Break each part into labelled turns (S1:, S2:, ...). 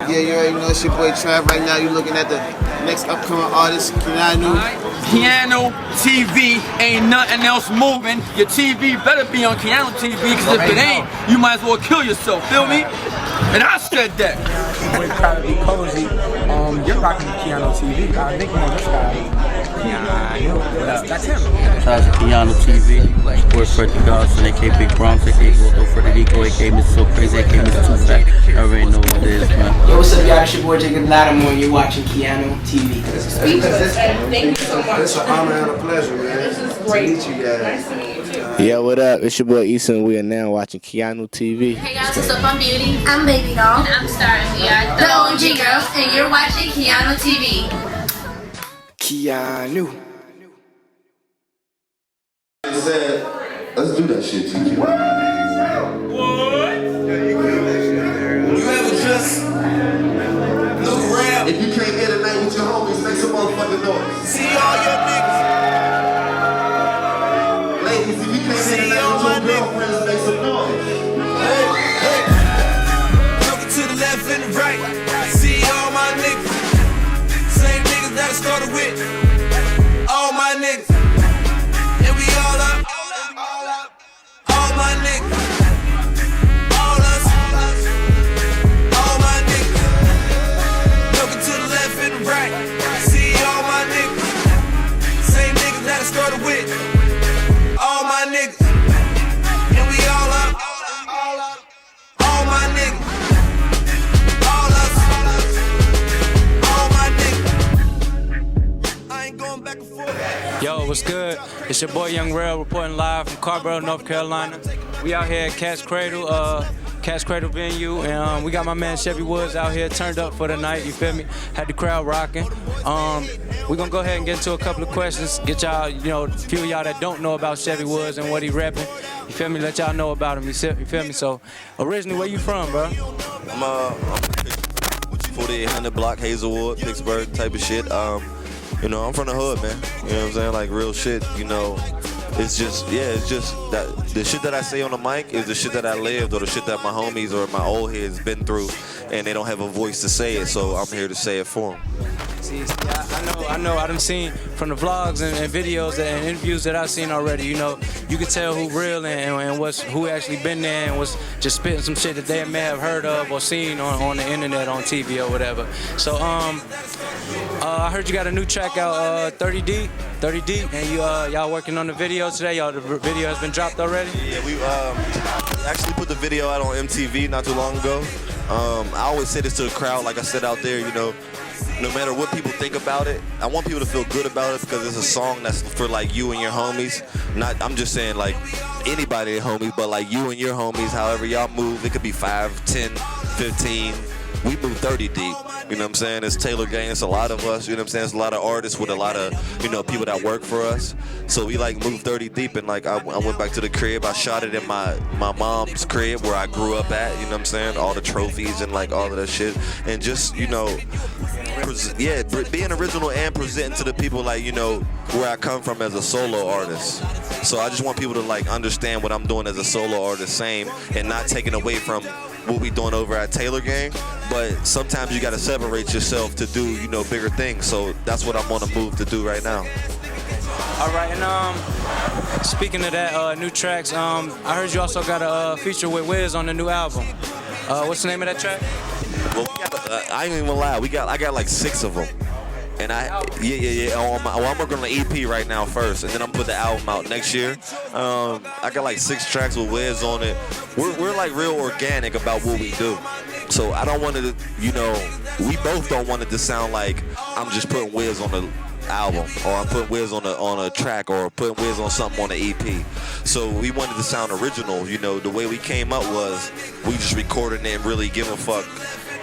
S1: Yeah, you already know it's your boy Trav. Right now, you're looking at the next upcoming artist, Keanu.
S2: Keanu TV, ain't nothing else moving. Your TV better be on Keanu TV, because if it ain't, you might as well kill yourself, feel me? And I said that.
S3: We're trying to be cozy. You're rocking Keanu TV. I think you know this guy. That's him.
S4: Shout out to Keanu TV. Sports Freddie Dawson, aka Big Bronx, aka Waldo Frederico, aka Mr. So Crazy, aka Mr. Too Fat. I already know what it is, man.
S5: Yo, what's up, y'all? It's your boy Jacob Lattimore, and you're watching Keanu TV.
S1: Thank you so much. It's an honor and a pleasure, man.
S6: This is great.
S1: To meet you guys.
S6: Nice to meet you too.
S7: Yo, what up? It's your boy Easton. We are now watching Keanu TV.
S8: Hey guys, what's up? I'm Beauty.
S9: I'm Baby Doll.
S8: And I'm Star, and we are
S9: The OG Girls, and you're watching Keanu TV.
S5: Keanu.
S10: Let's do that shit, TQ.
S1: You ever just look around?
S10: If you came here tonight with your homies, make some motherfucking noise.
S1: See all your niggas.
S10: Ladies, if you came here tonight with your girlfriends, make some noise.
S1: Hey. Looking to the left and the right. See all my niggas. Same niggas that I started with. All my niggas. And we all up. All my niggas. All us. All my niggas. Looking to the left and the right. See all my niggas. Same niggas that I started with. All my niggas. And we all up. All my niggas. All us. All my niggas. I ain't going back and forth.
S3: Yo, what's good? It's your boy Young Rail reporting live from Carborough, North Carolina. We out here at Cat's Cradle venue, and we got my man Chevy Woods out here turned up for the night. You feel me? Had the crowd rocking. We're gonna go ahead and get into a couple of questions. Get y'all, a few of y'all that don't know about Chevy Woods and what he repping. You feel me? Let y'all know about him. You feel me? So, originally, where you from, bro?
S11: I'm 4800 block, Hazelwood, Pittsburgh type of shit. I'm from the hood, man. You know what I'm saying? Like real shit, It's just that the shit that I say on the mic is the shit that I lived, or the shit that my homies or my old heads been through, and they don't have a voice to say it, so I'm here to say it for them.
S3: See, I know. I done seen from the vlogs and videos and interviews that I've seen already. You can tell who real and who actually been there and was just spitting some shit that they may have heard of or seen on the internet, on TV or whatever. So I heard you got a new track out, 30 Deep, and y'all working on the video today. The video has been dropped already.
S11: Yeah, we actually put the video out on MTV not too long ago. I always say this to the crowd, like I said out there, no matter what people think about it, I want people to feel good about it because it's a song that's for like you and your homies. I'm just saying like anybody homies, but like you and your homies, however y'all move. It could be 5, 10, 15. We move 30 deep, you know what I'm saying? It's Taylor Gang, it's a lot of us, you know what I'm saying? It's a lot of artists with a lot of, people that work for us. So we like move 30 deep, and like I went back to the crib, I shot it in my mom's crib where I grew up at, you know what I'm saying? All the trophies and like all of that shit. And just, being original and presenting to the people like, where I come from as a solo artist. So I just want people to like understand what I'm doing as a solo artist, same, and not taking away from what we doing over at Taylor Gang, but sometimes you gotta separate yourself to do, bigger things. So that's what I'm on the move to do right now.
S3: All right, and speaking of that, new tracks, I heard you also got a feature with Wiz on the new album. What's the name of that track?
S11: Well, I ain't even gonna lie, I got like 6 of them. And I'm working on the EP right now first, and then I'm put the album out next year. I got like 6 tracks with Wiz on it. We're like real organic about what we do. So I don't want it to, we both don't want it to sound like I'm just putting Wiz on the album, or I'm putting Wiz on a track, or putting Wiz on something on the EP. So we wanted to sound original. The way we came up was we just recorded it and really giving a fuck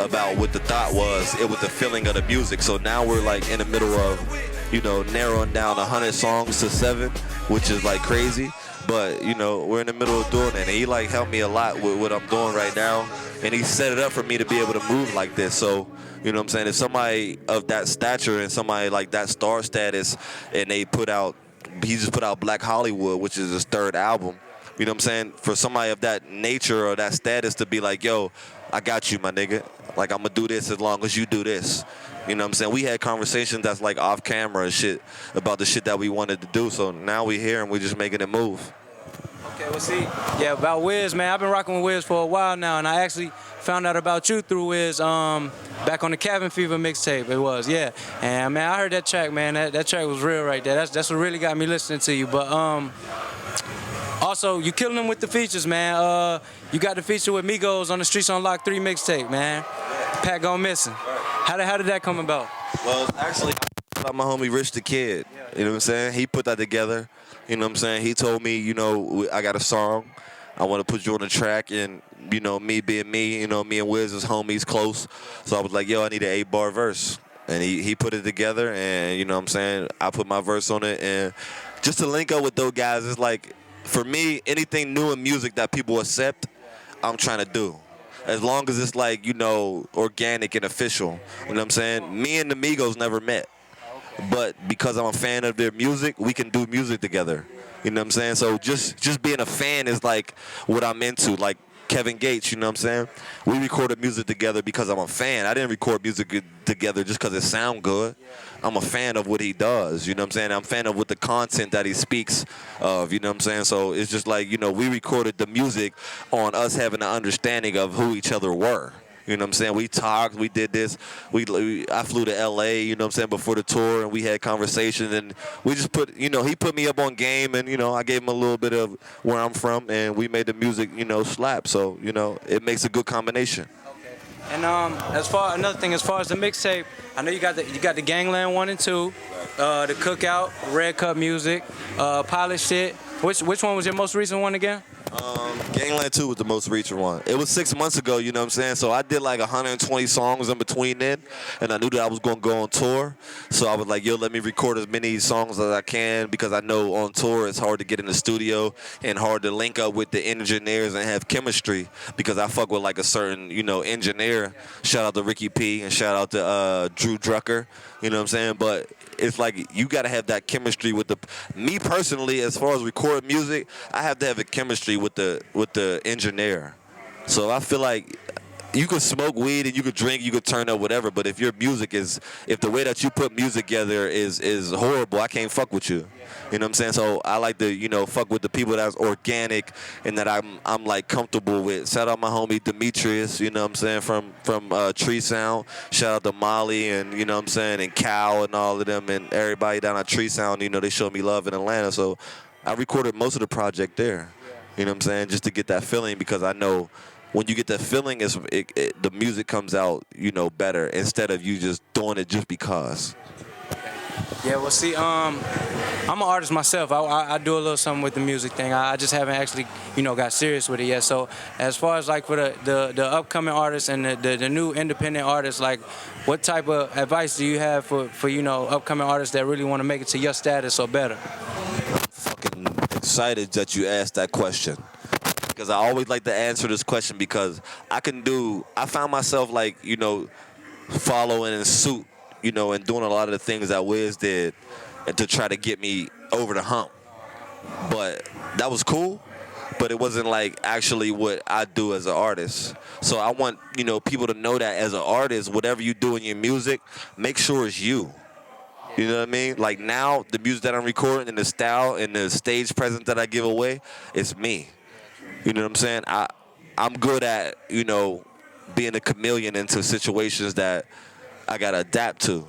S11: about what the thought was, it was the feeling of the music. So now we're like in the middle of, narrowing down 100 songs to 7, which is like crazy. But, we're in the middle of doing it, and he like helped me a lot with what I'm doing right now. And he set it up for me to be able to move like this. So, you know what I'm saying? If somebody of that stature and somebody like that star status, and he just put out Black Hollywood, which is his 3rd album. You know what I'm saying? For somebody of that nature or that status to be like, yo, I got you, my nigga. Like, I'm gonna do this as long as you do this. You know what I'm saying? We had conversations that's like off camera and shit about the shit that we wanted to do. So now we here and we just making it move.
S3: Okay, well, see, yeah, about Wiz, man. I've been rocking with Wiz for a while now, and I actually found out about you through Wiz back on the Cabin Fever mixtape. It was, yeah. And man, I heard that track, man. That track was real right there. That's what really got me listening to you. But also, you killing them with the features, man. You got the feature with Migos on the Streets on Lock 3 mixtape, man. Pat Gone Missing. How did that come about?
S11: Well, actually, my homie Rich the Kid. You know what I'm saying? He put that together. You know what I'm saying? He told me, you know, I got a song. I want to put you on the track, and, you know, me being me, you know, me and Wiz is homies close. So I was like, yo, I need an 8-bar verse. And he put it together, and, you know what I'm saying, I put my verse on it. And just to link up with those guys, it's like, for me, anything new in music that people accept, I'm trying to do. As long as it's like, you know, organic and official. You know what I'm saying? Me and the Migos never met. But because I'm a fan of their music, we can do music together. You know what I'm saying? So just being a fan is like what I'm into. Like Kevin Gates, you know what I'm saying? We recorded music together because I'm a fan. I didn't record music together just because it sound good. I'm a fan of what he does, you know what I'm saying? I'm a fan of what the content that he speaks of, you know what I'm saying? So it's just like, you know, we recorded the music on us having an understanding of who each other were. You know what I'm saying? We talked, we did this. I flew to LA, you know what I'm saying, before the tour, and we had conversations, and we just put, you know, he put me up on game, and, you know, I gave him a little bit of where I'm from, and we made the music, you know, slap. So, you know, it makes a good combination.
S3: Okay. And another thing, as far as the mixtape, I know you got the Gangland 1 and 2, the Cookout, Red Cup Music, Pilot Shit. Which one was your most recent one again?
S11: Gangland 2 was the most recent one. It was 6 months ago, you know what I'm saying? So I did like 120 songs in between then, and I knew that I was going to go on tour. So I was like, yo, let me record as many songs as I can, because I know on tour it's hard to get in the studio and hard to link up with the engineers and have chemistry, because I fuck with like a certain, you know, engineer. Shout out to Ricky P and shout out to Drew Drucker, you know what I'm saying? But it's like you got to have that chemistry with me personally, as far as recording music, I have to have a chemistry with the engineer. So I feel like you could smoke weed and you could drink, you could turn up, whatever, but if your music if the way that you put music together is horrible, I can't fuck with you. You know what I'm saying? So I like to, you know, fuck with the people that's organic and that I'm like comfortable with. Shout out my homie Demetrius, you know what I'm saying, from Tree Sound. Shout out to Molly and, you know what I'm saying, and Cal and all of them and everybody down at Tree Sound, you know, they showed me love in Atlanta. So I recorded most of the project there. You know what I'm saying? Just to get that feeling, because I know when you get that feeling, the music comes out, you know, better instead of you just doing it just because.
S3: Yeah, well, see, I'm an artist myself. I do a little something with the music thing. I just haven't actually, you know, got serious with it yet. So as far as like for the upcoming artists and the new independent artists, like what type of advice do you have for you know, upcoming artists that really want to make it to your status or better?
S11: Fucking excited that you asked that question, because I always like to answer this question, because I found myself like, you know, following in suit, you know, and doing a lot of the things that Wiz did and to try to get me over the hump. But that was cool, but it wasn't like actually what I do as an artist. So I want, you know, people to know that as an artist, whatever you do in your music, make sure it's you. You know what I mean? Like now, the music that I'm recording and the style and the stage presence that I give away, it's me. You know what I'm saying? I'm good at, you know, being a chameleon into situations that I gotta adapt to.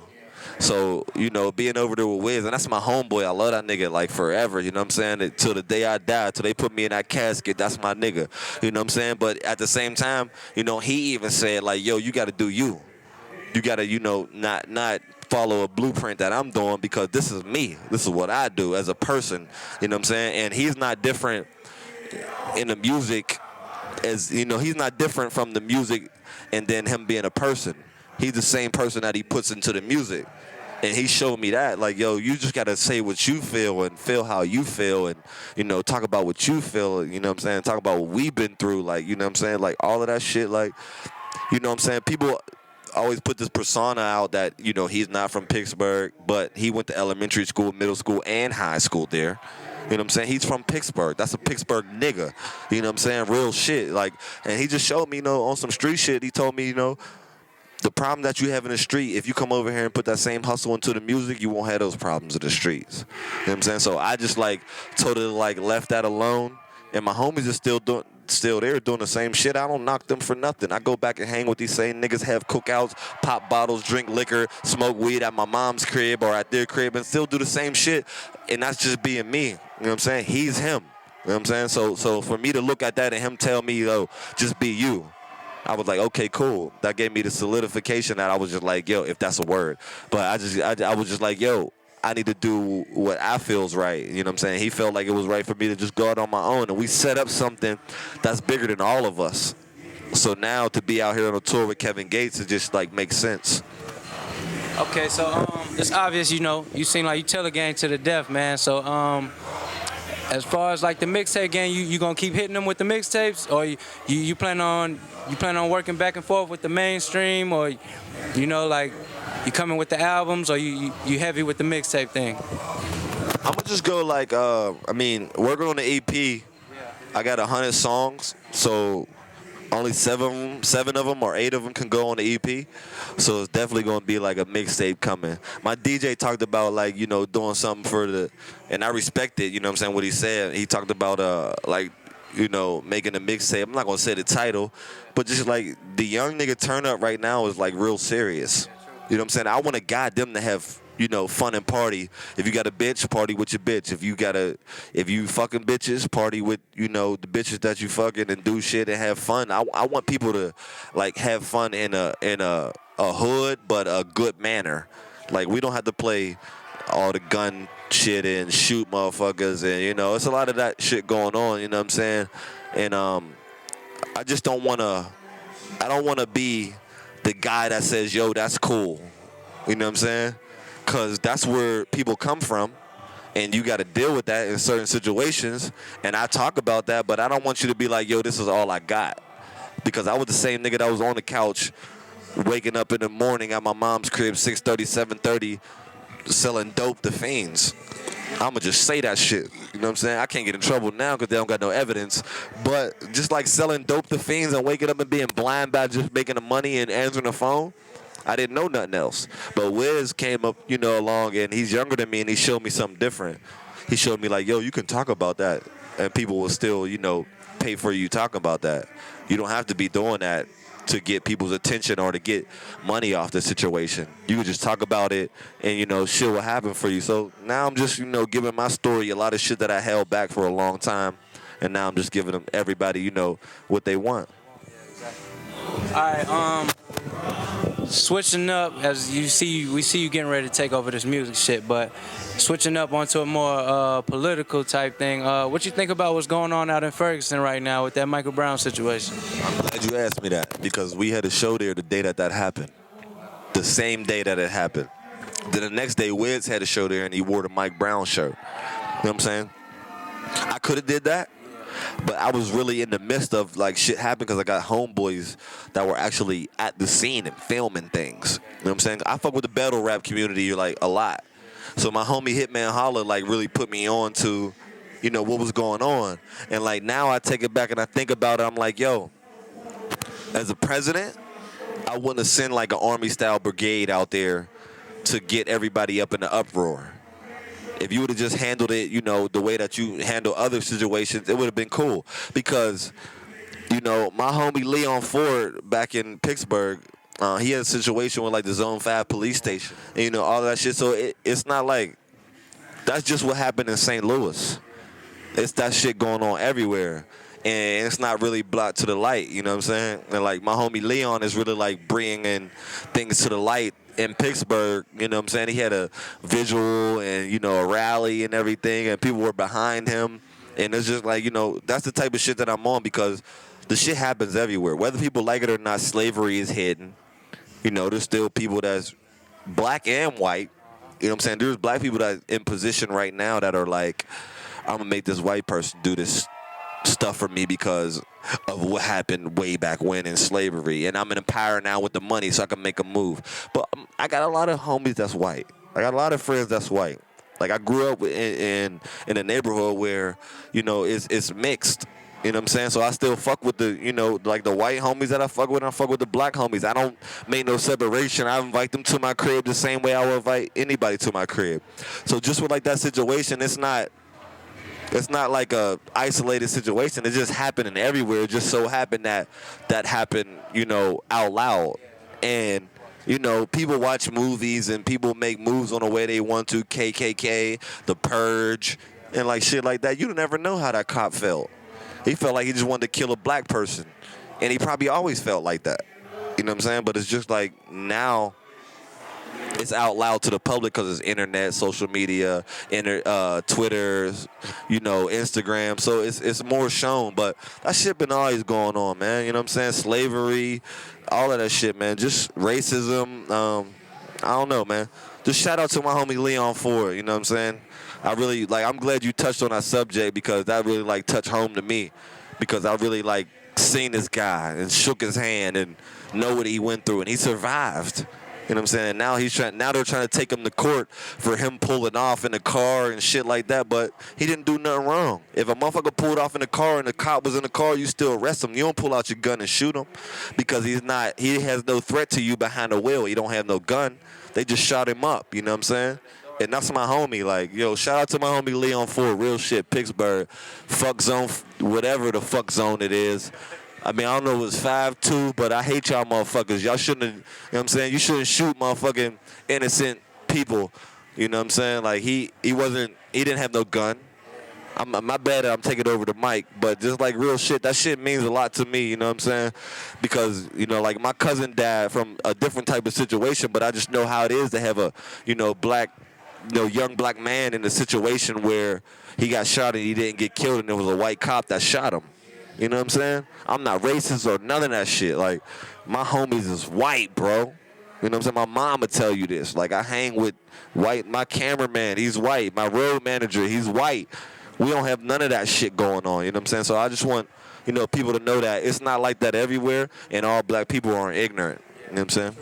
S11: So, you know, being over there with Wiz, and that's my homeboy. I love that nigga like forever, you know what I'm saying? Till the day I die, till they put me in that casket, that's my nigga. You know what I'm saying? But at the same time, you know, he even said like, yo, you gotta do you. You gotta, you know, not follow a blueprint that I'm doing, because this is me. This is what I do as a person. You know what I'm saying? And he's not different in the music as, you know, he's not different from the music and then him being a person. He's the same person that he puts into the music. And he showed me that, like, yo, you just got to say what you feel and feel how you feel and, you know, talk about what you feel, you know what I'm saying? Talk about what we've been through, like, you know what I'm saying? Like, all of that shit, like, you know what I'm saying? People always put this persona out that, you know, he's not from Pittsburgh, but he went to elementary school, middle school, and high school there. You know what I'm saying? He's from Pittsburgh. That's a Pittsburgh nigga. You know what I'm saying? Real shit. Like, and he just showed me, you know, on some street shit. He told me, you know, the problem that you have in the street, if you come over here and put that same hustle into the music, you won't have those problems in the streets. You know what I'm saying? So I just like totally like left that alone. And my homies are still there doing the same shit. I don't knock them for nothing. I go back and hang with these same niggas, have cookouts, pop bottles, drink liquor, smoke weed at my mom's crib or at their crib and still do the same shit. And that's just being me. You know what I'm saying? He's him. You know what I'm saying? So for me to look at that and him tell me, yo, just be you, I was like, okay, cool. That gave me the solidification that I was just like, yo, if that's a word. But I was just like, yo, I need to do what I feels right. You know what I'm saying? He felt like it was right for me to just go out on my own. And we set up something that's bigger than all of us. So now to be out here on a tour with Kevin Gates, it just like makes sense.
S3: Okay, so it's obvious, you know, you seem like you tell the gang to the death, man. So as far as like the mixtape game, you gonna keep hitting them with the mixtapes, or you plan on working back and forth with the mainstream, or you know, like you coming with the albums, or you heavy with the mixtape thing?
S11: I'm gonna just go like I mean, working on the EP. I got 100 songs, so only seven of them or 8 of them can go on the EP. So it's definitely gonna be like a mixtape coming. My DJ talked about like, you know, doing something for the, and I respect it, you know what I'm saying, what he said. He talked about like, you know, making a mixtape. I'm not gonna say the title, but just like the young nigga turn up right now is like real serious. You know what I'm saying? I wanna guide them to have, you know, fun and party. If you got a bitch, party with your bitch. If you fucking bitches, party with, you know, the bitches that you fucking and do shit and have fun. I want people to like have fun in a hood, but a good manner. Like we don't have to play all the gun shit and shoot motherfuckers, and you know, it's a lot of that shit going on, you know what I'm saying? And I just don't wanna be the guy that says, yo, that's cool. You know what I'm saying? Because that's where people come from, and you got to deal with that in certain situations. And I talk about that, but I don't want you to be like, yo, this is all I got. Because I was the same nigga that was on the couch waking up in the morning at my mom's crib, 6:30, 7:30, selling dope to fiends. I'm going to just say that shit. You know what I'm saying? I can't get in trouble now because they don't got no evidence. But just like selling dope to fiends and waking up and being blind by just making the money and answering the phone, I didn't know nothing else. But Wiz came up, you know, along, and he's younger than me, and he showed me something different. He showed me like, yo, you can talk about that, and people will still, you know, pay for you talking about that. You don't have to be doing that to get people's attention or to get money off the situation. You can just talk about it, and, you know, shit will happen for you. So now I'm just, you know, giving my story, a lot of shit that I held back for a long time, and now I'm just giving them, everybody, you know, what they want.
S3: All right, switching up, as you see, we see you getting ready to take over this music shit, but switching up onto a more political type thing, what you think about what's going on out in Ferguson right now with that Michael Brown situation?
S11: I'm glad you asked me that, because we had a show there the day that happened. The same day that it happened. Then the next day, Wiz had a show there, and he wore the Mike Brown shirt. You know what I'm saying? I could have did that, but I was really in the midst of like shit happened because I got homeboys that were actually at the scene and filming things. You know what I'm saying? I fuck with the battle rap community like a lot. So my homie Hitman Holla like really put me on to, you know, what was going on. And like now I take it back and I think about it. I'm like, yo, as a president, I wouldn't have sent like an army style brigade out there to get everybody up in the uproar. If you would have just handled it, you know, the way that you handle other situations, it would have been cool. Because, you know, my homie Leon Ford back in Pittsburgh, he had a situation with like the Zone 5 police station, and, you know, all that shit. So it's not like that's just what happened in St. Louis. It's that shit going on everywhere. And it's not really brought to the light, you know what I'm saying? And like my homie Leon is really like bringing things to the light in Pittsburgh, you know what I'm saying? He had a visual and, you know, a rally and everything, and people were behind him. And it's just like, you know, that's the type of shit that I'm on, because the shit happens everywhere. Whether people like it or not, slavery is hidden. You know, there's still people that's black and white. You know what I'm saying? There's black people that in position right now that are like, I'm going to make this white person do this stuff for me because of what happened way back when in slavery, and I'm in power now with the money so I can make a move. But I got a lot of homies that's white. I got a lot of friends that's white. Like I grew up in a neighborhood where, you know, it's mixed. You know what I'm saying? So I still fuck with the, you know, like the white homies that I fuck with, and I fuck with the black homies. I don't make no separation. I invite them to my crib the same way I would invite anybody to my crib. So just with like that situation, it's not like a isolated situation. It just happening everywhere. It just so happened that happened, you know, out loud. And, you know, people watch movies and people make moves on the way they want to. KKK, The Purge, and like shit like that. You never know how that cop felt. He felt like he just wanted to kill a black person. And he probably always felt like that. You know what I'm saying? But it's just like now it's out loud to the public because it's internet, social media, Twitter, you know, Instagram. So it's more shown. But that shit been always going on, man. You know what I'm saying? Slavery, all of that shit, man. Just racism. I don't know, man. Just shout out to my homie Leon Ford. You know what I'm saying? I really, like, I'm glad you touched on that subject because that really, like, touched home to me because I really, like, seen this guy and shook his hand and know what he went through, and he survived. You know what I'm saying? And now they're trying to take him to court for him pulling off in the car and shit like that, but he didn't do nothing wrong. If a motherfucker pulled off in the car and the cop was in the car, you still arrest him. You don't pull out your gun and shoot him because he has no threat to you behind the wheel. He don't have no gun. They just shot him up, you know what I'm saying? And that's my homie. Like, yo, shout out to my homie Leon Ford, real shit, Pittsburgh, fuck zone, whatever the fuck zone it is. I mean, I don't know if it's 5'2", but I hate y'all motherfuckers. Y'all shouldn't, you know what I'm saying? You shouldn't shoot motherfucking innocent people. You know what I'm saying? Like, he didn't have no gun. My bad that I'm taking over the mic, but just like real shit, that shit means a lot to me, you know what I'm saying? Because, you know, like my cousin died from a different type of situation, but I just know how it is to have a, you know, young black man in a situation where he got shot and he didn't get killed and there was a white cop that shot him. You know what I'm saying? I'm not racist or none of that shit. Like, my homies is white, bro. You know what I'm saying? My mom would tell you this. Like, I hang with white. My cameraman, he's white. My road manager, he's white. We don't have none of that shit going on. You know what I'm saying? So I just want, you know, people to know that it's not like that everywhere, and all black people aren't ignorant. You know what I'm saying?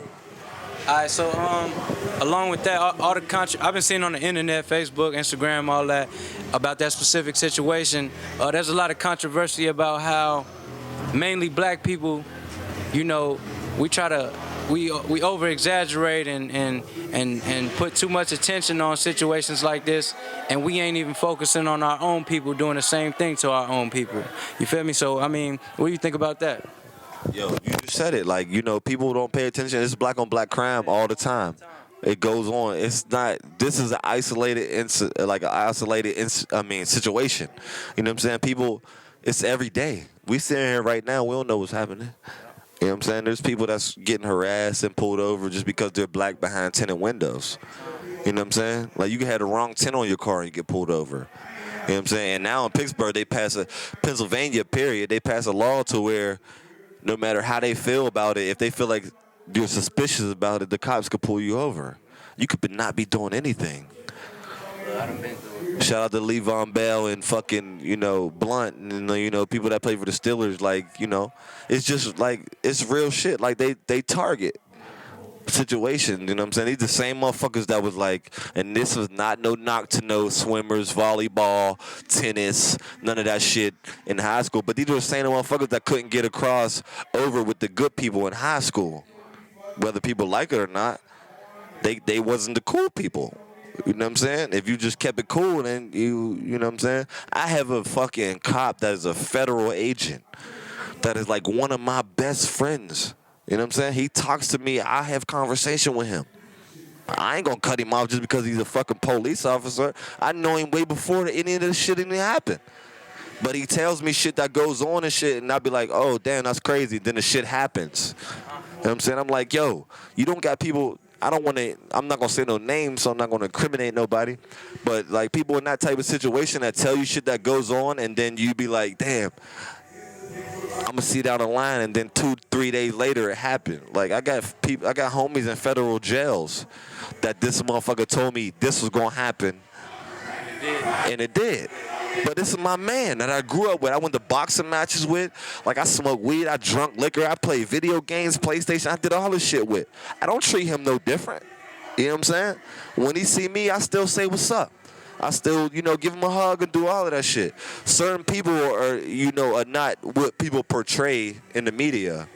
S3: All right, so along with that, all the I've been seeing on the internet, Facebook, Instagram, all that, about that specific situation. There's a lot of controversy about how mainly black people, you know, we over exaggerate and put too much attention on situations like this, and we ain't even focusing on our own people doing the same thing to our own people. You feel me? So I mean, what do you think about that?
S11: Yo, you just said it. Like, you know, people don't pay attention. It's black on black crime all the time. It goes on. It's not. This is an isolated, situation. You know what I'm saying? People, it's every day. We sitting here right now. We don't know what's happening. You know what I'm saying? There's people that's getting harassed and pulled over just because they're black behind tinted windows. You know what I'm saying? Like, you can have the wrong tint on your car and you get pulled over. You know what I'm saying? And now in Pittsburgh, Pennsylvania, they pass a law to where no matter how they feel about it, if they feel like you're suspicious about it, the cops could pull you over. You could not be doing anything. Shout out to Le'Veon Bell and fucking, you know, Blunt and, you know, people that play for the Steelers. Like, you know, it's just like, it's real shit. Like, they target situations, you know what I'm saying? These the same motherfuckers that was like, and this was not no knock to no swimmers, volleyball, tennis, none of that shit in high school. But these were the same motherfuckers that couldn't get across over with the good people in high school. Whether people like it or not, they wasn't the cool people. You know what I'm saying? If you just kept it cool, then you know what I'm saying? I have a fucking cop that is a federal agent that is like one of my best friends. You know what I'm saying? He talks to me. I have conversation with him. I ain't gonna cut him off just because he's a fucking police officer. I know him way before any of this shit even happened. But he tells me shit that goes on and shit, and I'll be like, oh, damn, that's crazy. Then the shit happens. You know what I'm saying? I'm like, yo, you don't got people. I'm not gonna say no names, so I'm not gonna incriminate nobody. But like people in that type of situation that tell you shit that goes on, and then you be like, damn, I'm gonna see down the line, and then 2-3 days later it happened. Like I got homies in federal jails that this motherfucker told me this was gonna happen, and it did. But this is my man that I grew up with. I went to boxing matches with. Like, I smoked weed. I drunk liquor. I played video games, PlayStation. I did all this shit with. I don't treat him no different. You know what I'm saying? When he see me, I still say what's up. I still, give them a hug and do all of that shit. Certain people are not what people portray in the media.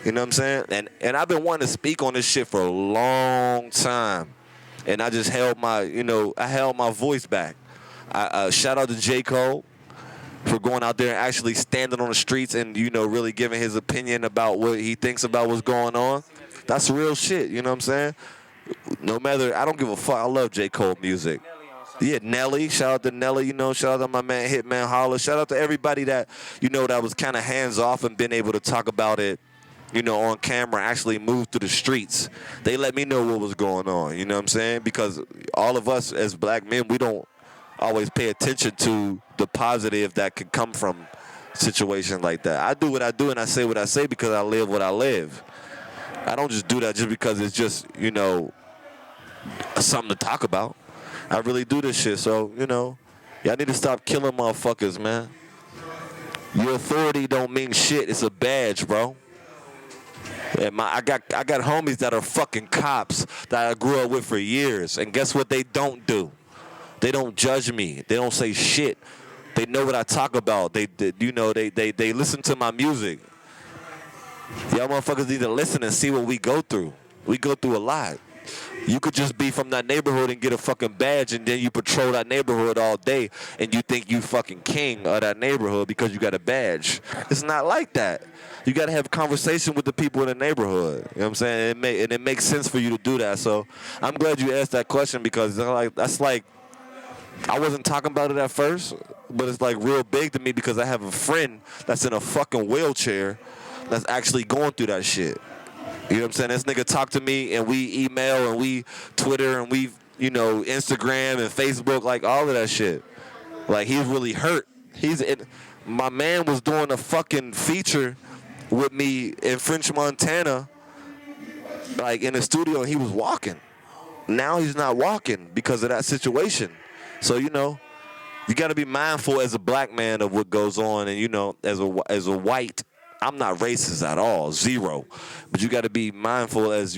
S11: You know what I'm saying? And I've been wanting to speak on this shit for a long time. And I just held my voice back. I shout out to J. Cole for going out there and actually standing on the streets and, really giving his opinion about what he thinks about what's going on. That's real shit, you know what I'm saying? No matter, I don't give a fuck. I love J. Cole music. Yeah, Nelly. Shout out to Nelly, shout out to my man Hitman Holla. Shout out to everybody that, that was kind of hands off and been able to talk about it, on camera, actually move through the streets. They let me know what was going on, you know what I'm saying? Because all of us as black men, we don't always pay attention to the positive that could come from situations like that. I do what I do and I say what I say because I live what I live. I don't just do that just because it's just, something to talk about. I really do this shit, so, y'all need to stop killing motherfuckers, man. Your authority don't mean shit. It's a badge, bro. And I got homies that are fucking cops that I grew up with for years, and guess what they don't do? They don't judge me. They don't say shit. They know what I talk about. They listen to my music. Y'all motherfuckers need to listen and see what we go through. We go through a lot. You could just be from that neighborhood and get a fucking badge, and then you patrol that neighborhood all day, and you think you fucking king of that neighborhood because you got a badge. It's not like that. You got to have conversation with the people in the neighborhood. You know what I'm saying? It makes sense for you to do that. So I'm glad you asked that question because that's like, I wasn't talking about it at first, but it's like real big to me because I have a friend that's in a fucking wheelchair that's actually going through that shit. You know what I'm saying? This nigga talked to me and we email and we Twitter and we, Instagram and Facebook, like all of that shit. Like he's really hurt. My man was doing a fucking feature with me in French, Montana, like in the studio, and he was walking. Now he's not walking because of that situation. So, you got to be mindful as a black man of what goes on. And, as a white, I'm not racist at all, zero. But you got to be mindful as,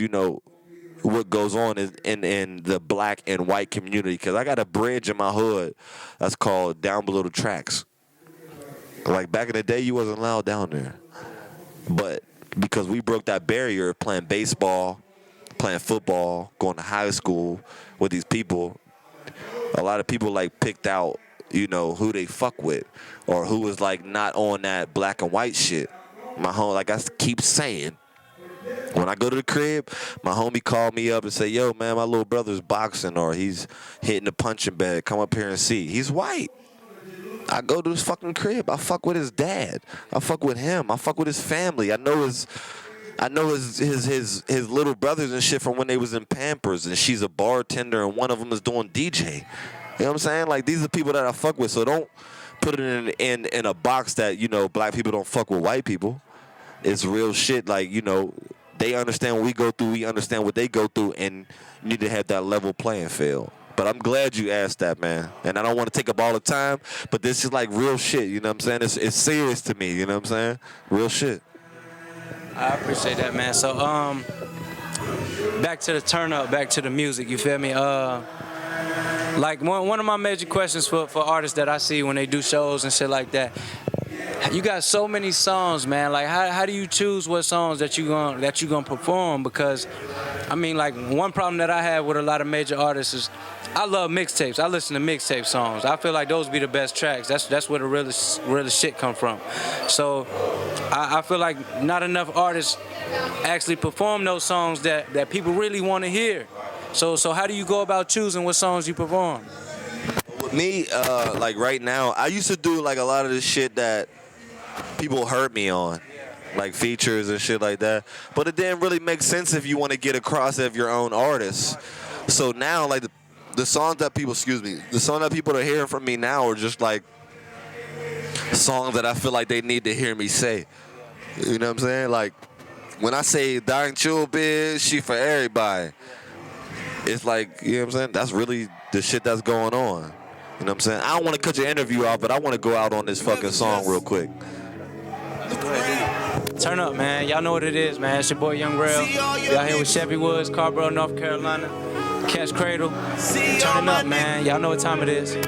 S11: what goes on in the black and white community. Because I got a bridge in my hood that's called Down Below the Tracks. Like back in the day, you wasn't allowed down there. But because we broke that barrier playing baseball, playing football, going to high school with these people, a lot of people like picked out, who they fuck with or who was like not on that black and white shit. My home, like I keep saying, when I go to the crib, my homie called me up and say, yo, man, my little brother's boxing or he's hitting the punching bag. Come up here and see. He's white. I go to his fucking crib. I fuck with his dad. I fuck with him. I fuck with his family. I know his little brothers and shit from when they was in Pampers, and she's a bartender and one of them is doing DJ. You know what I'm saying? Like these are people that I fuck with. So don't put it in a box that black people don't fuck with white people. It's real shit. Like they understand what we go through. We understand what they go through, and you need to have that level playing field. But I'm glad you asked that, man. And I don't want to take up all the time, but this is like real shit, you know what I'm saying? It's serious to me, you know what I'm saying? Real shit.
S3: I appreciate that, man. So, back to the turn up, back to the music, you feel me? Like one of my major questions for artists that I see when they do shows and shit like that, you got so many songs, man. Like, how do you choose what songs that you gonna perform? Because, I mean, like, one problem that I have with a lot of major artists is I love mixtapes. I listen to mixtape songs. I feel like those be the best tracks. That's where the realest shit come from. So, I feel like not enough artists actually perform those songs that people really want to hear. So how do you go about choosing what songs you perform?
S11: With me, like right now, I used to do like a lot of this shit that people heard me on, like features and shit like that. But it didn't really make sense if you want to get across as your own artist. So now, like the songs that people, the song that people are hearing from me now are just like songs that I feel like they need to hear me say. You know what I'm saying? Like when I say "Dying Chill, bitch," she for everybody. It's like, you know what I'm saying? That's really the shit that's going on. You know what I'm saying? I don't want to cut your interview off, but I want to go out on this fucking song real quick.
S3: Turn up, man. Y'all know what it is, man. It's your boy Young Rail. Y'all here with Chevy Woods, Carborough, North Carolina. Catch Cradle. Turn it up, man. Y'all know what time it is.
S1: Fuck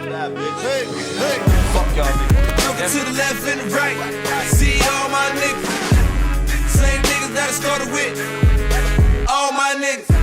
S1: y'all niggas. Looking to the left and the right. See all my niggas. Same niggas that I started with. All my niggas.